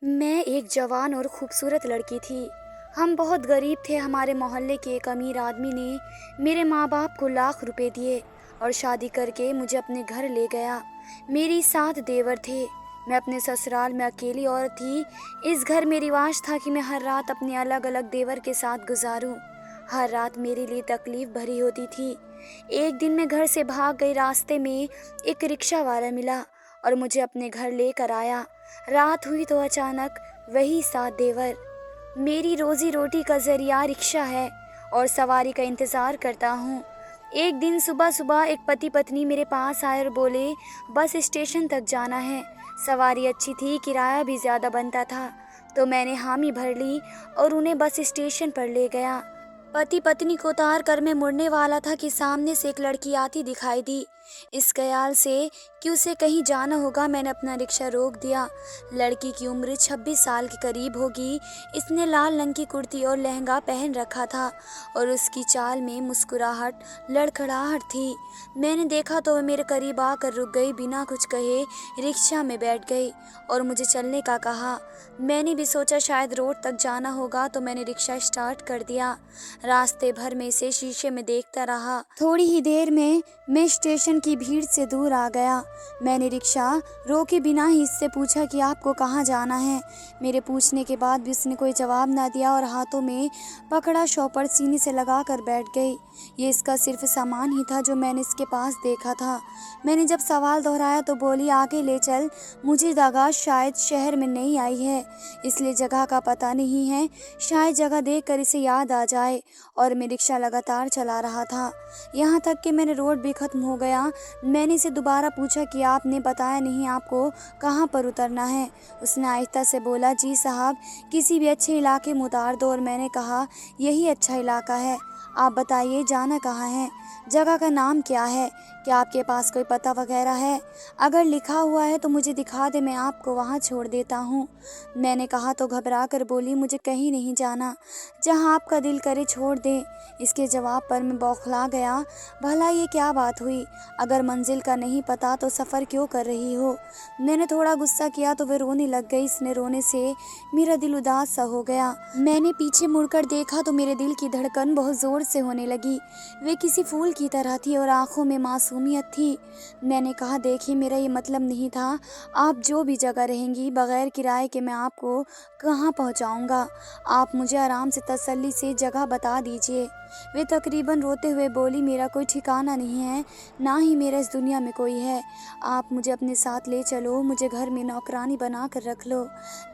मैं एक जवान और खूबसूरत लड़की थी। हम बहुत गरीब थे। हमारे मोहल्ले के एक अमीर आदमी ने मेरे माँ बाप को लाख रुपए दिए और शादी करके मुझे अपने घर ले गया। मेरी 7 देवर थे। मैं अपने ससुराल में अकेली औरत थी। इस घर में रिवाज था कि मैं हर रात अपने अलग अलग देवर के साथ गुजारूं। हर रात मेरे लिए तकलीफ भरी होती थी। एक दिन मैं घर से भाग गई। रास्ते में एक रिक्शा वाला मिला और मुझे अपने घर लेकर आया। रात हुई तो अचानक वही 7 देवर। मेरी रोजी रोटी का जरिया रिक्शा है और सवारी का इंतज़ार करता हूँ। एक दिन सुबह सुबह एक पति पत्नी मेरे पास आए और बोले, बस स्टेशन तक जाना है। सवारी अच्छी थी, किराया भी ज़्यादा बनता था, तो मैंने हामी भर ली और उन्हें बस स्टेशन पर ले गया। पति पत्नी को उतार कर मैं मुड़ने वाला था कि सामने से एक लड़की आती दिखाई दी। इस ख्याल से कि उसे कहीं जाना होगा, मैंने अपना रिक्शा रोक दिया। लड़की की उम्र 26 साल के करीब होगी। इसने लाल रंग की कुर्ती और लहंगा पहन रखा था और उसकी चाल में मुस्कुराहट, लड़खड़ाहट थी। मैंने देखा तो वह मेरे करीब आकर रुक गई, बिना कुछ कहे रिक्शा में बैठ गई और मुझे चलने का कहा। मैंने भी सोचा शायद रोड तक जाना होगा, तो मैंने रिक्शा स्टार्ट कर दिया। रास्ते भर में से शीशे में देखता रहा। थोड़ी ही देर में मैं स्टेशन की भीड़ से दूर आ गया। मैंने रिक्शा रोके बिना ही इससे पूछा कि आपको कहाँ जाना है। मेरे पूछने के बाद भी उसने कोई जवाब ना दिया और हाथों में पकड़ा शॉपर सीने से लगा कर बैठ गई। ये इसका सिर्फ सामान ही था जो मैंने इसके पास देखा था। मैंने जब सवाल दोहराया तो बोली, आगे ले चल, मुझे लगा शायद शहर में नहीं आई है इसलिए जगह का पता नहीं है, शायद जगह देखकर इसे याद आ जाए। और मैं रिक्शा लगातार चला रहा था, यहाँ तक कि मैंने रोड भी खत्म हो गया। मैंने इसे दोबारा पूछा कि आपने बताया नहीं आपको कहाँ पर उतरना है। उसने आहिस्ता से बोला, जी साहब, किसी भी अच्छे इलाके में उतार दो। और मैंने कहा, यही अच्छा इलाका है, आप बताइए जाना कहाँ है, जगह का नाम क्या है, क्या आपके पास कोई पता वगैरह है? अगर लिखा हुआ है तो मुझे दिखा दे, मैं आपको वहाँ छोड़ देता हूँ। मैंने कहा तो घबरा कर बोली, मुझे कहीं नहीं जाना, जहाँ आपका दिल करे छोड़ दें। इसके जवाब पर मैं बौखला गया। भला ये क्या बात हुई? अगर मंजिल का नहीं पता तो सफ़र क्यों कर रही हो? मैंने थोड़ा गुस्सा किया तो वह रोने लग गई। इसने रोने से मेरा दिल उदास सा हो गया। मैंने पीछे मुड़कर देखा तो मेरे दिल की धड़कन बहुत ज़ोर से होने लगी। वे किसी फूल की तरह थी और आंखों में मासूमियत थी। मैंने कहा, देखिए, मेरा ये मतलब नहीं था। आप जो भी जगह रहेंगी, बगैर किराए के मैं आपको कहाँ पहुँचाऊँगा। आप मुझे आराम से तसल्ली से जगह बता दीजिए। वे तकरीबन रोते हुए बोली, मेरा कोई ठिकाना नहीं है, ना ही मेरा इस दुनिया में कोई है। आप मुझे अपने साथ ले चलो, मुझे घर में नौकरानी बना कर रख लो।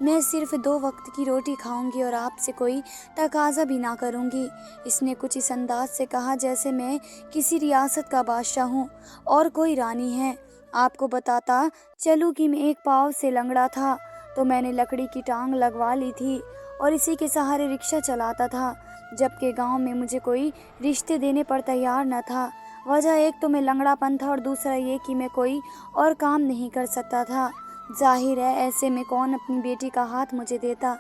मैं सिर्फ 2 वक्त की रोटी खाऊंगी और आपसे कोई तकाजा भी ना करूंगी। इसने कुछ इस अंदाज से कहा जैसे मैं किसी रियासत का बादशाह हूँ और कोई रानी है। आपको बताता चलूँ कि मैं एक पाँव से लंगड़ा था, तो मैंने लकड़ी की टांग लगवा ली थी और इसी के सहारे रिक्शा चलाता था, जबकि गांव में मुझे कोई रिश्ते देने पर तैयार न था। वजह एक तो मैं लंगड़ापन था और दूसरा ये कि मैं कोई और काम नहीं कर सकता था। जाहिर है ऐसे में कौन अपनी बेटी का हाथ मुझे देता।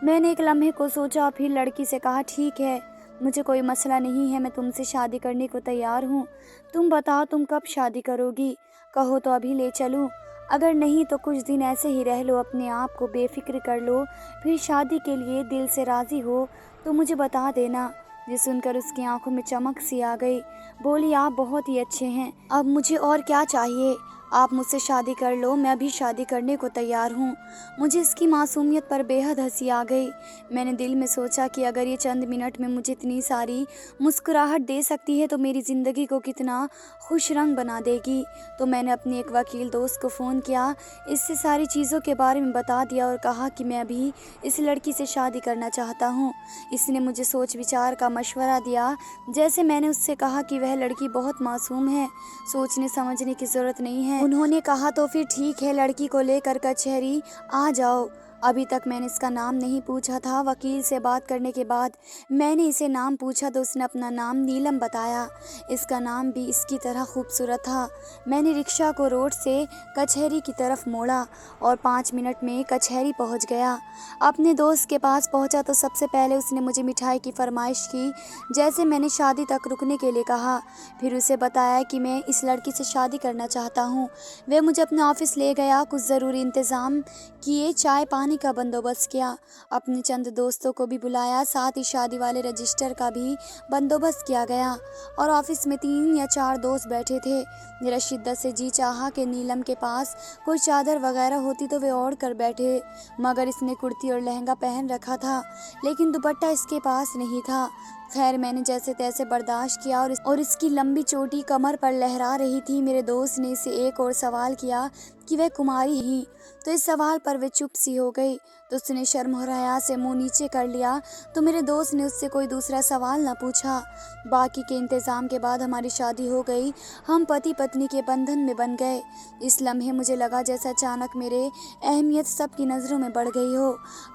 मैंने एक लम्हे को सोचा, फिर लड़की से कहा, ठीक है, मुझे कोई मसला नहीं है, मैं तुमसे शादी करने को तैयार हूँ। तुम बताओ तुम कब शादी करोगी? कहो तो अभी ले चलूँ, अगर नहीं तो कुछ दिन ऐसे ही रह लो, अपने आप को बेफिक्र कर लो, फिर शादी के लिए दिल से राज़ी हो तो मुझे बता देना। ये सुनकर उसकी आंखों में चमक सी आ गई। बोली, आप बहुत ही अच्छे हैं, अब मुझे और क्या चाहिए? आप मुझसे शादी कर लो, मैं भी शादी करने को तैयार हूँ। मुझे इसकी मासूमियत पर बेहद हंसी आ गई। मैंने दिल में सोचा कि अगर ये चंद मिनट में मुझे इतनी सारी मुस्कुराहट दे सकती है तो मेरी ज़िंदगी को कितना खुश रंग बना देगी। तो मैंने अपने एक वकील दोस्त को फ़ोन किया, इससे सारी चीज़ों के बारे में बता दिया और कहा कि मैं अभी इस लड़की से शादी करना चाहता हूँ। इसने मुझे सोच विचार का मशवरा दिया। जैसे मैंने उससे कहा कि वह लड़की बहुत मासूम है, सोचने समझने की ज़रूरत नहीं है। उन्होंने कहा, तो फिर ठीक है, लड़की को लेकर कचहरी आ जाओ। अभी तक मैंने इसका नाम नहीं पूछा था। वकील से बात करने के बाद मैंने इसे नाम पूछा तो उसने अपना नाम नीलम बताया। इसका नाम भी इसकी तरह खूबसूरत था। मैंने रिक्शा को रोड से कचहरी की तरफ मोड़ा और 5 मिनट में कचहरी पहुंच गया। अपने दोस्त के पास पहुंचा तो सबसे पहले उसने मुझे मिठाई की फरमाइश की, जैसे मैंने शादी तक रुकने के लिए कहा। फिर उसे बताया कि मैं इस लड़की से शादी करना चाहता हूँ। वह मुझे अपने ऑफिस ले गया, कुछ ज़रूरी इंतज़ाम किए, चाय पानी खाने का बंदोबस्त किया, अपने चंद दोस्तों को भी बुलाया, साथ ही शादी वाले रजिस्टर का भी बंदोबस्त किया गया और ऑफिस में 3 या 4 दोस्त बैठे थे। मेरा शिद्दत से जी चाहा कि नीलम के पास कोई चादर वगैरह होती तो वे ओढ़ कर बैठे, मगर इसने कुर्ती और लहंगा पहन रखा था, लेकिन दुपट्टा इसके पास नहीं था। खैर मैंने जैसे तैसे बर्दाश्त किया और इसकी लंबी चोटी कमर पर लहरा रही थी। मेरे दोस्त ने इसे एक और सवाल किया कि वह कुमारी ही, तो इस सवाल पर वे चुप सी हो गई। तो उसने शर्म और हया से मुंह नीचे कर लिया, तो मेरे दोस्त ने उससे कोई दूसरा सवाल न पूछा। बाकी के इंतज़ाम के बाद हमारी शादी हो गई। हम पति पत्नी के बंधन में बन गए। इस लम्हे मुझे लगा जैसा अचानक मेरे अहमियत सबकी नज़रों में बढ़ गई हो।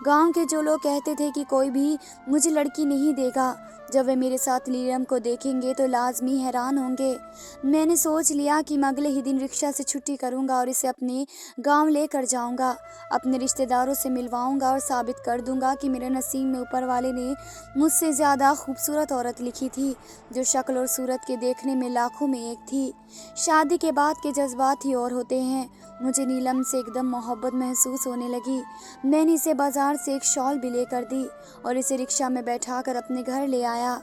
गांव के जो लोग कहते थे कि कोई भी मुझे लड़की नहीं देगा, जब वे मेरे साथ नीलम को देखेंगे तो लाजमी हैरान होंगे। मैंने सोच लिया कि मैं अगले ही दिन रिक्शा से छुट्टी करूंगा और इसे अपने गांव लेकर जाऊंगा, अपने रिश्तेदारों से मिलवाऊंगा और साबित कर दूंगा कि मेरे नसीब में ऊपर वाले ने मुझसे ज़्यादा खूबसूरत औरत लिखी थी, जो शक्ल और सूरत के देखने में लाखों में एक थी। शादी के बाद के जज्बात ही और होते हैं। मुझे नीलम से एकदम मोहब्बत महसूस होने लगी। मैंने इसे बाजार से एक शॉल भी लेकर दी और इसे रिक्शा में बैठाकर अपने घर ले आया।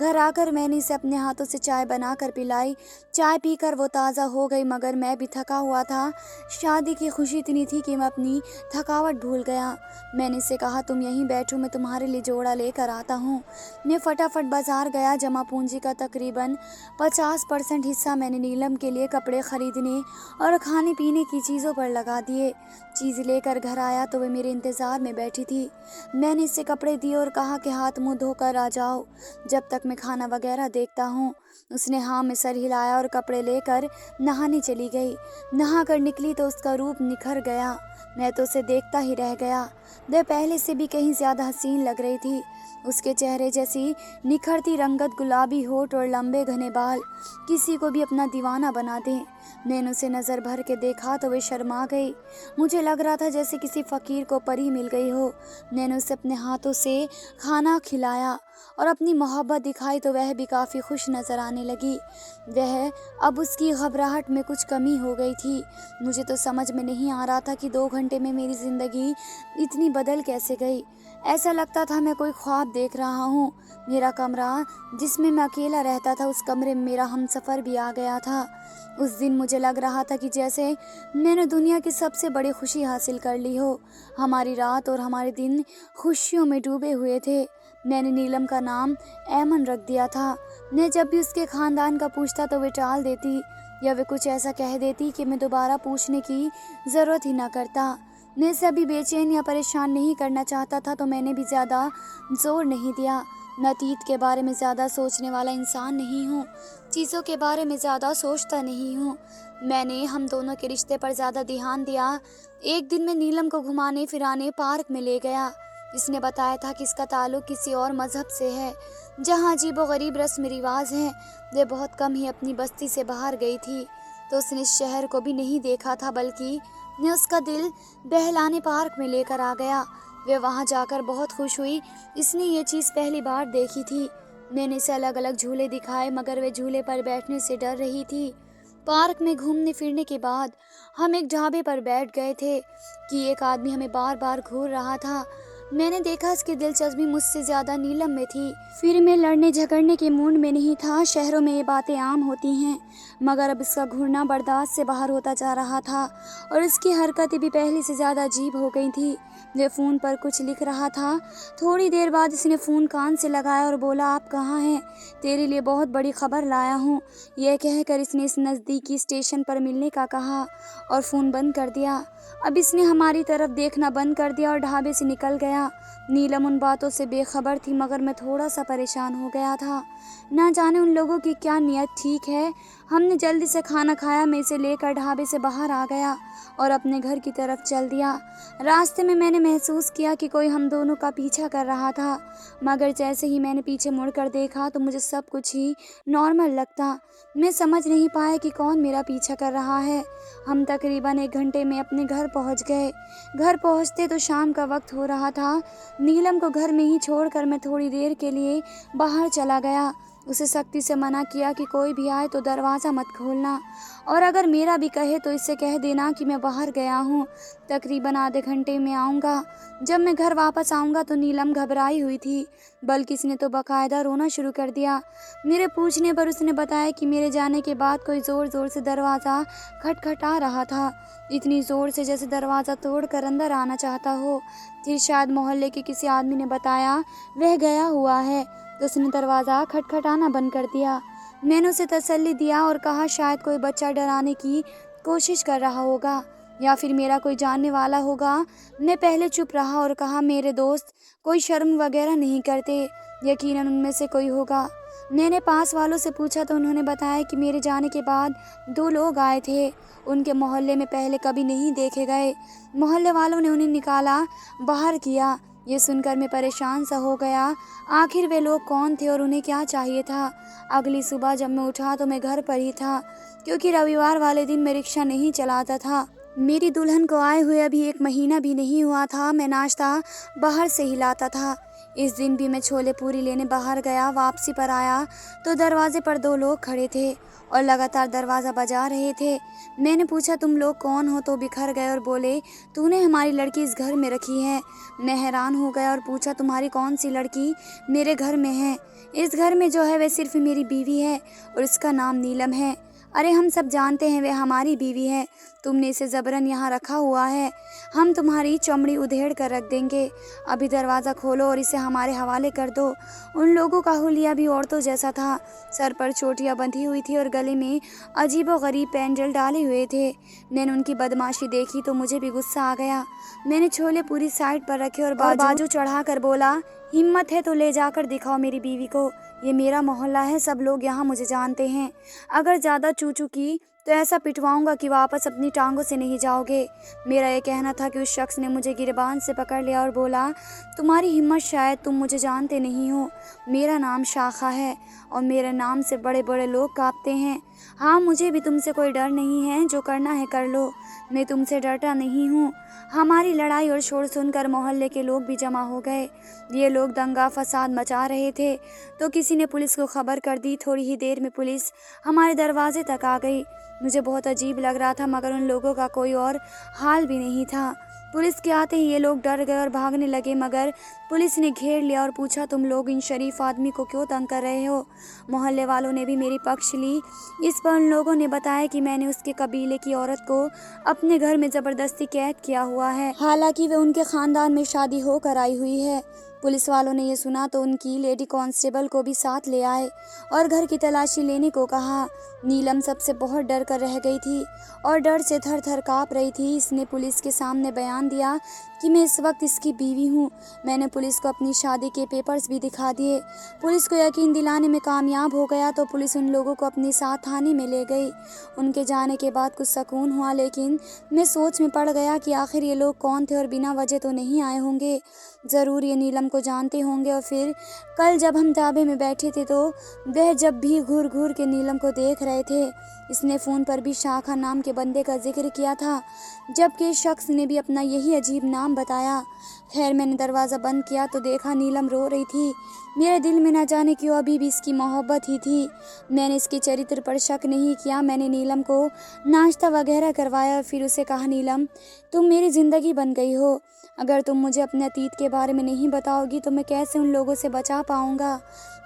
घर आकर मैंने इसे अपने हाथों से चाय बनाकर पिलाई। चाय पीकर वो ताज़ा हो गई, मगर मैं भी थका हुआ था। शादी की खुशी इतनी थी कि मैं अपनी थकावट भूल गया। मैंने इसे कहा, तुम यहीं बैठो, मैं तुम्हारे लिए जोड़ा लेकर आता हूँ। मैं फटाफट बाजार गया। जमा पूंजी का तकरीबन 50% हिस्सा मैंने नीलम के लिए कपड़े खरीदने और खाने पीने की चीज़ों पर लगा दिए। चीज़ लेकर घर आया तो वे मेरे इंतज़ार में बैठी थी। मैंने इसे कपड़े दिए और कहा कि हाथ मुंह धोकर आ जाओ, जब तक मैं खाना वगैरह देखता हूँ। उसने हाँ में सर हिलाया और कपड़े लेकर नहाने चली गई। नहा कर निकली तो उसका रूप निखर गया। मैं तो उसे देखता ही रह गया। वह पहले से भी कहीं ज़्यादा हसीन लग रही थी। उसके चेहरे जैसी निखरती रंगत, गुलाबी होठ और लंबे घने बाल किसी को भी अपना दीवाना बना दें। मैंने उसे नज़र भर के देखा तो वे शर्मा गई। मुझे लग रहा था जैसे किसी फ़कीर को परी मिल गई हो। मैंने उसे अपने हाथों से खाना खिलाया और अपनी मोहब्बत दिखाई तो वह भी काफ़ी खुश नज़र आने लगी। वह अब उसकी घबराहट में कुछ कमी हो गई थी। मुझे तो समझ में नहीं आ रहा था कि 2 घंटे में मेरी ज़िंदगी इतनी बदल कैसे गई। ऐसा लगता था मैं कोई ख्वाब देख रहा हूँ। मेरा कमरा जिसमें मैं अकेला रहता था, उस कमरे में मेरा हमसफ़र भी आ गया था। उस दिन मुझे लग रहा था कि जैसे मैंने दुनिया की सबसे बड़ी खुशी हासिल कर ली हो। हमारी रात और हमारे दिन खुशियों में डूबे हुए थे। मैंने नीलम का नाम ऐमन रख दिया था। मैं जब भी उसके ख़ानदान का पूछता तो वे टाल देती या वे कुछ ऐसा कह देती कि मैं दोबारा पूछने की ज़रूरत ही ना करता। मैं इसे अभी बेचैन या परेशान नहीं करना चाहता था, तो मैंने भी ज़्यादा जोर नहीं दिया। मैं अतीत के बारे में ज़्यादा सोचने वाला इंसान नहीं हूँ, चीज़ों के बारे में ज़्यादा सोचता नहीं हूँ। मैंने हम दोनों के रिश्ते पर ज़्यादा ध्यान दिया। एक दिन मैं नीलम को घुमाने फिराने पार्क में ले गया। इसने बताया था कि इसका ताल्लुक़ किसी और मज़हब से है, जहाँ अजीबो-गरीब रस्म रिवाज हैं। वे बहुत कम ही अपनी बस्ती से बाहर गई थी, तो उसने इस शहर को भी नहीं देखा था, बल्कि मैं उसका दिल बहलाने पार्क में लेकर आ गया। वे वहाँ जाकर बहुत खुश हुई। इसने ये चीज़ पहली बार देखी थी। मैंने इसे अलग अलग झूले दिखाए, मगर वे झूले पर बैठने से डर रही थी। पार्क में घूमने फिरने के बाद हम एक ढाबे पर बैठ गए थे कि एक आदमी हमें बार बार घूर रहा था। मैंने देखा इसकी दिलचस्पी मुझसे ज़्यादा नीलम में थी। फिर मैं लड़ने झगड़ने के मूड में नहीं था। शहरों में ये बातें आम होती हैं, मगर अब इसका घूरना बर्दाश्त से बाहर होता जा रहा था और इसकी हरकतें भी पहले से ज़्यादा अजीब हो गई थी। वह फ़ोन पर कुछ लिख रहा था। थोड़ी देर बाद इसने फ़ोन कान से लगाया और बोला, आप कहाँ हैं? तेरे लिए बहुत बड़ी खबर लाया हूँ। यह कहकर इसने इस नज़दीकी स्टेशन पर मिलने का कहा और फ़ोन बंद कर दिया। अब इसने हमारी तरफ देखना बंद कर दिया और ढाबे से निकल गया। नीलम उन बातों से बेखबर थी, मगर मैं थोड़ा सा परेशान हो गया था। ना जाने उन लोगों की क्या नीयत ठीक है। हमने जल्दी से खाना खाया। मैं इसे लेकर ढाबे से बाहर आ गया और अपने घर की तरफ चल दिया। रास्ते में मैंने महसूस किया कि कोई हम दोनों का पीछा कर रहा था, मगर जैसे ही मैंने पीछे मुड़कर देखा तो मुझे सब कुछ ही नॉर्मल लगता। मैं समझ नहीं पाया कि कौन मेरा पीछा कर रहा है। हम तकरीबन 1 घंटे में अपने घर पहुंच गए। घर पहुंचते तो शाम का वक्त हो रहा था। नीलम को घर में ही छोड़कर मैं थोड़ी देर के लिए बाहर चला गया। उसे सख्ती से मना किया कि कोई भी आए तो दरवाज़ा मत खोलना, और अगर मेरा भी कहे तो इससे कह देना कि मैं बाहर गया हूँ, तकरीबन आधे घंटे में आऊँगा। जब मैं घर वापस आऊँगा तो नीलम घबराई हुई थी, बल्कि इसने तो बाकायदा रोना शुरू कर दिया। मेरे पूछने पर उसने बताया कि मेरे जाने के बाद कोई ज़ोर ज़ोर से दरवाज़ा खटखटा रहा था, इतनी ज़ोर से जैसे दरवाज़ा तोड़कर अंदर आना चाहता हो। फिर शायद मोहल्ले के किसी आदमी ने बताया वह गया हुआ है, तो उसने दरवाज़ा खटखटाना बंद कर दिया। मैंने उसे तसल्ली दिया और कहा शायद कोई बच्चा डराने की कोशिश कर रहा होगा या फिर मेरा कोई जानने वाला होगा। मैं पहले चुप रहा और कहा मेरे दोस्त कोई शर्म वगैरह नहीं करते, यकीनन उनमें से कोई होगा। मैंने पास वालों से पूछा तो उन्होंने बताया कि मेरे जाने के बाद 2 लोग आए थे, उनके मोहल्ले में पहले कभी नहीं देखे गए। मोहल्ले वालों ने उन्हें निकाला बाहर किया। ये सुनकर मैं परेशान सा हो गया, आखिर वे लोग कौन थे और उन्हें क्या चाहिए था। अगली सुबह जब मैं उठा तो मैं घर पर ही था, क्योंकि रविवार वाले दिन मैं रिक्शा नहीं चलाता था। मेरी दुल्हन को आए हुए अभी 1 महीना भी नहीं हुआ था। मैं नाश्ता बाहर से ही लाता था। इस दिन भी मैं छोले पूरी लेने बाहर गया। वापसी पर आया तो दरवाजे पर 2 लोग खड़े थे और लगातार दरवाज़ा बजा रहे थे। मैंने पूछा तुम लोग कौन हो, तो बिखर गए और बोले तूने हमारी लड़की इस घर में रखी है। मैं हैरान हो गया और पूछा तुम्हारी कौन सी लड़की मेरे घर में है? इस घर में जो है वह सिर्फ मेरी बीवी है और इसका नाम नीलम है। अरे हम सब जानते हैं वह हमारी बीवी है, तुमने इसे ज़बरन यहाँ रखा हुआ है। हम तुम्हारी चमड़ी उधेड़ कर रख देंगे। अभी दरवाज़ा खोलो और इसे हमारे हवाले कर दो। उन लोगों का हुलिया भी औरतों जैसा था, सर पर चोटियाँ बंधी हुई थी और गले में अजीबोगरीब पेंडल डाले हुए थे। मैंने उनकी बदमाशी देखी तो मुझे भी गुस्सा आ गया। मैंने छोले पूरी साइड पर रखे और बाजू चढ़ा कर बोला हिम्मत है तो ले जाकर दिखाओ मेरी बीवी को। ये मेरा मोहल्ला है, सब लोग यहाँ मुझे जानते हैं। अगर ज़्यादा चूचू की तो ऐसा पिटवाऊंगा कि वापस अपनी टांगों से नहीं जाओगे। मेरा ये कहना था कि उस शख्स ने मुझे गिरबान से पकड़ लिया और बोला तुम्हारी हिम्मत, शायद तुम मुझे जानते नहीं हो। मेरा नाम शाखा है और मेरे नाम से बड़े बड़े लोग कांपते हैं। हाँ, मुझे भी तुमसे कोई डर नहीं है, जो करना है कर लो, मैं तुमसे डरता नहीं हूँ। हमारी लड़ाई और शोर सुनकर मोहल्ले के लोग भी जमा हो गए। ये लोग दंगा फसाद मचा रहे थे तो किसी ने पुलिस को खबर कर दी। थोड़ी ही देर में पुलिस हमारे दरवाजे तक आ गई। मुझे बहुत अजीब लग रहा था, मगर उन लोगों का कोई और हाल भी नहीं था। पुलिस के आते ही ये लोग डर गए और भागने लगे, मगर पुलिस ने घेर लिया और पूछा तुम लोग इन शरीफ आदमी को क्यों तंग कर रहे हो? मोहल्ले वालों ने भी मेरी पक्ष ली। इस पर उन लोगों ने बताया कि मैंने उसके कबीले की औरत को अपने घर में ज़बरदस्ती कैद किया हुआ है, हालांकि वे उनके ख़ानदान में शादी होकर आई हुई है। पुलिस वालों ने ये सुना तो उनकी लेडी कांस्टेबल को भी साथ ले आए और घर की तलाशी लेने को कहा। नीलम सबसे बहुत डर कर रह गई थी और डर से थर थर काँप रही थी। इसने पुलिस के सामने बयान दिया कि मैं इस वक्त इसकी बीवी हूँ। मैंने पुलिस को अपनी शादी के पेपर्स भी दिखा दिए। पुलिस को यकीन दिलाने में कामयाब हो गया तो पुलिस उन लोगों को अपने साथ थाने में ले गई। उनके जाने के बाद कुछ सुकून हुआ, लेकिन मैं सोच में पड़ गया कि आखिर ये लोग कौन थे और बिना वजह तो नहीं आए होंगे। ज़रूर ये नीलम को जानते होंगे। और फिर कल जब हम ढाबे में बैठे थे तो वह जब भी घूर घूर के नीलम को देख रहे थे। इसने फ़ोन पर भी शाखा नाम के बंदे का जिक्र किया था, जबकि इस शख्स ने भी अपना यही अजीब नाम बताया। खैर, मैंने दरवाज़ा बंद किया तो देखा नीलम रो रही थी। मेरे दिल में न जाने क्यों अभी भी इसकी मोहब्बत ही थी। मैंने इसके चरित्र पर शक नहीं किया। मैंने नीलम को नाश्ता वगैरह करवाया और फिर उसे कहा नीलम, तुम मेरी ज़िंदगी बन गई हो। अगर तुम मुझे अपने अतीत के बारे में नहीं बताओगी तो मैं कैसे उन लोगों से बचा पाऊँगा?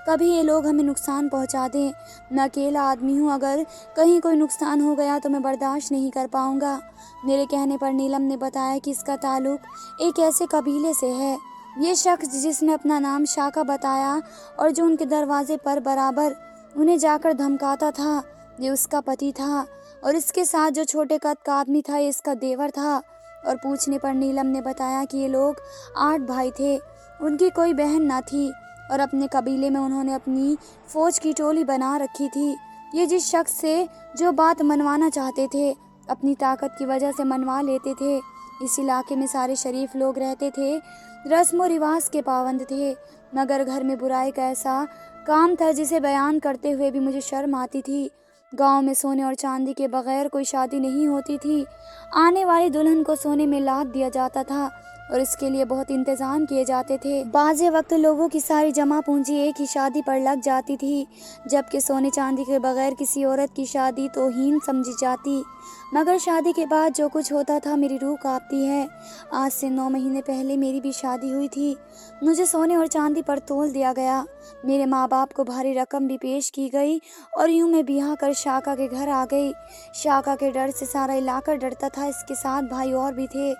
कभी ये लोग हमें नुकसान पहुंचा दें। मैं अकेला आदमी हूँ, अगर कहीं कोई नुकसान हो गया तो मैं बर्दाश्त नहीं कर पाऊँगा। मेरे कहने पर नीलम ने बताया कि इसका ताल्लुक़ एक ऐसे कबीले से है। ये शख्स जिसने अपना नाम शाखा बताया और जो उनके दरवाजे पर बराबर उन्हें जाकर धमकाता था, ये उसका पति था। और इसके साथ जो छोटे कद का आदमी था, ये इसका देवर था। और पूछने पर नीलम ने बताया कि ये लोग 8 भाई थे, उनकी कोई बहन ना थी और अपने कबीले में उन्होंने अपनी फ़ौज की टोली बना रखी थी। ये जिस शख्स से जो बात मनवाना चाहते थे, अपनी ताकत की वजह से मनवा लेते थे। इस इलाके में सारे शरीफ लोग रहते थे, रस्म व रिवाज के पाबंद थे, मगर घर में बुराई का ऐसा काम था जिसे बयान करते हुए भी मुझे शर्म आती थी। गांव में सोने और चांदी के बगैर कोई शादी नहीं होती थी। आने वाली दुल्हन को सोने में लाद दिया जाता था। और इसके लिए बहुत इंतज़ाम किए जाते थे। बाज़े वक्त लोगों की सारी जमा पूंजी एक ही शादी पर लग जाती थी, जबकि सोने चांदी के बगैर किसी औरत की शादी तौहीन समझी जाती। मगर शादी के बाद जो कुछ होता था, मेरी रूह कांपती है। आज से 9 महीने पहले मेरी भी शादी हुई थी। मुझे सोने और चांदी पर तोल दिया गया। मेरे माँ बाप को भारी रकम भी पेश की गई और यूं मैं ब्याह कर शाका के घर आ गई। शाका के डर से सारा इलाका डरता था। इसके साथ भाई और भी थे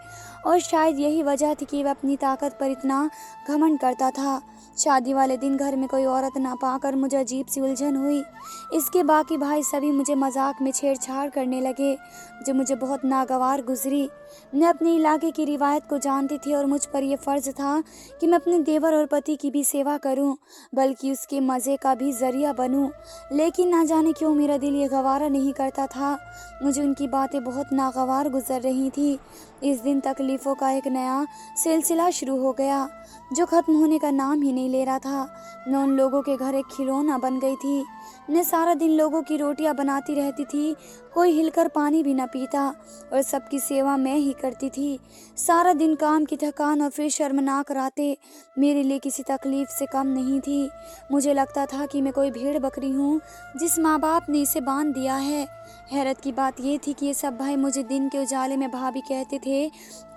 और शायद यही वजह थी कि वह अपनी ताकत पर इतना घमंड करता था। शादी वाले दिन घर में कोई औरत ना पाकर मुझे अजीब सी उलझन हुई। इसके बाकी भाई सभी मुझे मजाक में छेड़छाड़ करने लगे, जो मुझे बहुत नागवार गुजरी। मैं अपने इलाके की रिवायत को जानती थी और मुझ पर यह फ़र्ज़ था कि मैं अपने देवर और पति की भी सेवा करूं, बल्कि उसके मज़े का भी ज़रिया बनूं। लेकिन ना जाने क्यों मेरा दिल ये गवारा नहीं करता था। मुझे उनकी बातें बहुत नागवार गुजर रही थी। इस दिन तकलीफ़ों का एक नया सिलसिला शुरू हो गया, जो ख़त्म होने का नाम ही नहीं ले रहा था। मैं उन लोगों के घर एक खिलौना बन गई थी। मैं सारा दिन लोगों की रोटियां बनाती रहती थी, कोई हिलकर पानी भी न पीता और सबकी सेवा मैं ही करती थी। सारा दिन काम की थकान और फिर शर्मनाक रातें मेरे लिए किसी तकलीफ से कम नहीं थी। मुझे लगता था कि मैं कोई भेड़ बकरी हूँ जिस माँ बाप ने इसे बांध दिया है। हैरत की बात यह थी कि ये सब भाई मुझे दिन के उजाले में भाभी कहते थे।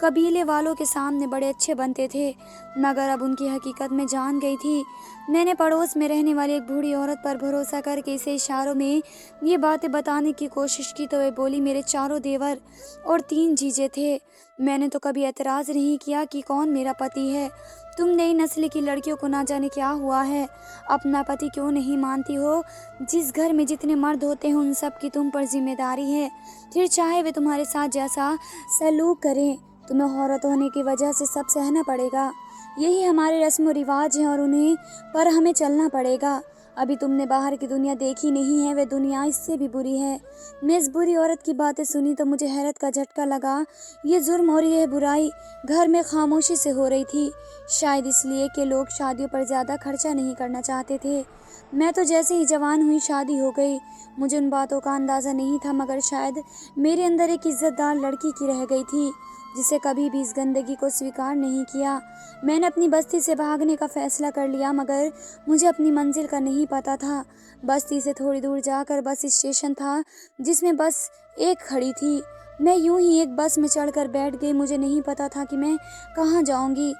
कबीले वालों के सामने बड़े अच्छे बनते थे, मगर अब उनकी हकीकत में जान गई थी। मैंने पड़ोस में रहने वाली एक बूढ़ी औरत पर भरोसा करके इसे इशारों में ये बातें बताने की कोशिश की, तो वह बोली मेरे 4 देवर और 3 जीजे थे। मैंने तो कभी एतराज़ नहीं किया कि कौन मेरा पति है। तुम नई नस्ल की लड़कियों को ना जाने क्या हुआ है, अपना पति क्यों नहीं मानती हो? जिस घर में जितने मर्द होते हैं उन सब की तुम पर जिम्मेदारी है, फिर चाहे वे तुम्हारे साथ जैसा सलूक करें, तुम्हें औरत होने की वजह से सब सहना पड़ेगा। यही हमारे रस्म व रिवाज हैं और उन्हें पर हमें चलना पड़ेगा। अभी तुमने बाहर की दुनिया देखी नहीं है, वह दुनिया इससे भी बुरी है। मैं इस बुरी औरत की बातें सुनी तो मुझे हैरत का झटका लगा। ये जुर्म और यह बुराई घर में खामोशी से हो रही थी, शायद इसलिए कि लोग शादियों पर ज़्यादा खर्चा नहीं करना चाहते थे। मैं तो जैसे ही जवान हुई शादी हो गई। मुझे उन बातों का अंदाज़ा नहीं था, मगर शायद मेरे अंदर एक इज्जतदार लड़की की रह गई थी जिसे कभी भी इस गंदगी को स्वीकार नहीं किया। मैंने अपनी बस्ती से भागने का फैसला कर लिया, मगर मुझे अपनी मंजिल का नहीं पता था। बस्ती से थोड़ी दूर जाकर बस स्टेशन था जिसमें बस एक खड़ी थी। मैं यूं ही एक बस में चढ़कर बैठ गई। मुझे नहीं पता था कि मैं कहाँ जाऊंगी।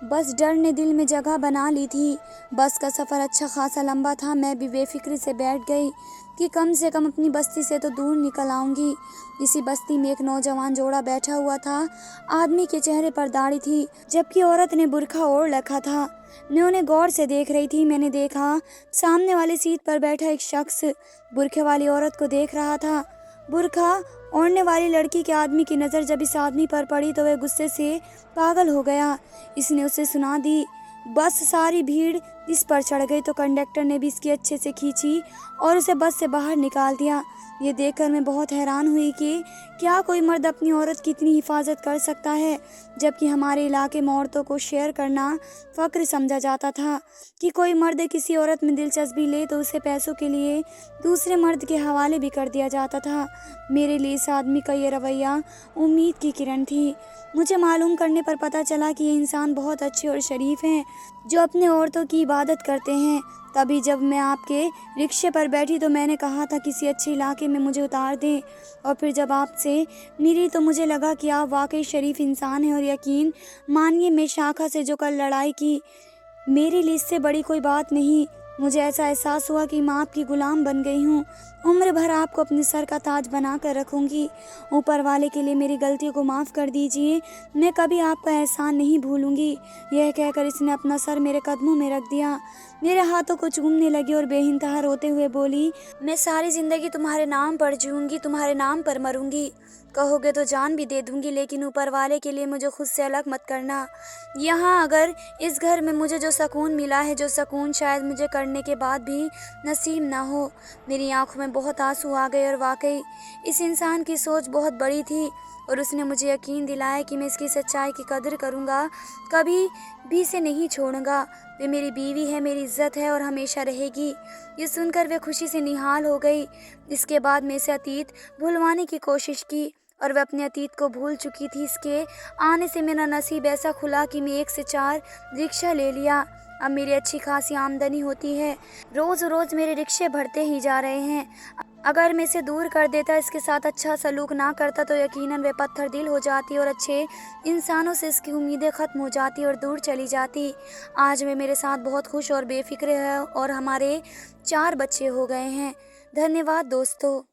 बस डर ने दिल में जगह बना ली थी। बस का सफ़र अच्छा खासा लंबा था। मैं भी बेफिक्री से बैठ गई कि कम से कम अपनी बस्ती से तो दूर निकल आऊंगी। इसी बस्ती में एक नौजवान जोड़ा बैठा हुआ था। आदमी के चेहरे पर दाढ़ी थी, जबकि औरत ने बुर्खा ओढ़ रखा था। मैं उन्हें गौर से देख रही थी। मैंने देखा सामने वाली सीट पर बैठा एक शख्स बुर्खे वाली औरत को देख रहा था। बुर्खा ओढ़ने वाली लड़की के आदमी की नज़र जब इस आदमी पर पड़ी तो वह गुस्से से पागल हो गया। इसने उसे सुना दी। बस सारी भीड़ इस पर चढ़ गई तो कंडक्टर ने भी इसकी अच्छे से खींची और उसे बस से बाहर निकाल दिया। ये देखकर मैं बहुत हैरान हुई कि क्या कोई मर्द अपनी औरत की इतनी हिफाजत कर सकता है, जबकि हमारे इलाके में औरतों को शेयर करना फ़क्र समझा जाता था। कि कोई मर्द किसी औरत में दिलचस्पी ले तो उसे पैसों के लिए दूसरे मर्द के हवाले भी कर दिया जाता था। मेरे लिए इस आदमी का ये रवैया उम्मीद की किरण थी। मुझे मालूम करने पर पता चला कि ये इंसान बहुत अच्छे और शरीफ हैं, जो अपने औरतों की इबादत करते हैं। तभी जब मैं आपके रिक्शे पर बैठी तो मैंने कहा था किसी अच्छे इलाके में मुझे उतार दें, और फिर जब आपसे मिली तो मुझे लगा कि आप वाकई शरीफ इंसान हैं। और यकीन मानिए, मैं शाखा से जो कल लड़ाई की, मेरे लिए इससे बड़ी कोई बात नहीं। मुझे ऐसा एहसास हुआ कि मैं आपकी गुलाम बन गई हूँ। उम्र भर आपको अपने सर का ताज बना कर रखूँगी। ऊपर वाले के लिए मेरी गलतियों को माफ़ कर दीजिए, मैं कभी आपका एहसान नहीं भूलूंगी। यह कहकर इसने अपना सर मेरे कदमों में रख दिया, मेरे हाथों को चूमने लगी और बेइंतहा रोते हुए बोली, मैं सारी ज़िंदगी तुम्हारे नाम पर जीऊँगी, तुम्हारे नाम पर मरूंगी। कहोगे तो जान भी दे दूंगी, लेकिन ऊपर वाले के लिए मुझे खुद से अलग मत करना। यहाँ अगर इस घर में मुझे जो सुकून मिला है, जो सुकून शायद मुझे करने के बाद भी नसीब ना हो। मेरी आंखों में बहुत आंसू आ गए और वाकई इस इंसान की सोच बहुत बड़ी थी और उसने मुझे यकीन दिलाया कि मैं इसकी सच्चाई की कदर करूँगा, कभी भी इसे नहीं छोड़ूंगा। वे मेरी बीवी है, मेरी इज्जत है और हमेशा रहेगी। ये सुनकर वे खुशी से निहाल हो गई। इसके बाद मैं इसे अतीत भुलवाने की कोशिश की और वह अपने अतीत को भूल चुकी थी। इसके आने से मेरा नसीब ऐसा खुला कि मैं 1 से 4 रिक्शा ले लिया। अब मेरी अच्छी खासी आमदनी होती है। रोज़ रोज़ मेरे रिक्शे बढ़ते ही जा रहे हैं। अगर मैं इसे दूर कर देता, इसके साथ अच्छा सलूक ना करता, तो यकीनन वे पत्थर दिल हो जाती और अच्छे इंसानों से इसकी उम्मीदें ख़त्म हो जाती और दूर चली जाती। आज वे मेरे साथ बहुत खुश और बेफिक्र है और हमारे 4 बच्चे हो गए हैं। धन्यवाद दोस्तों।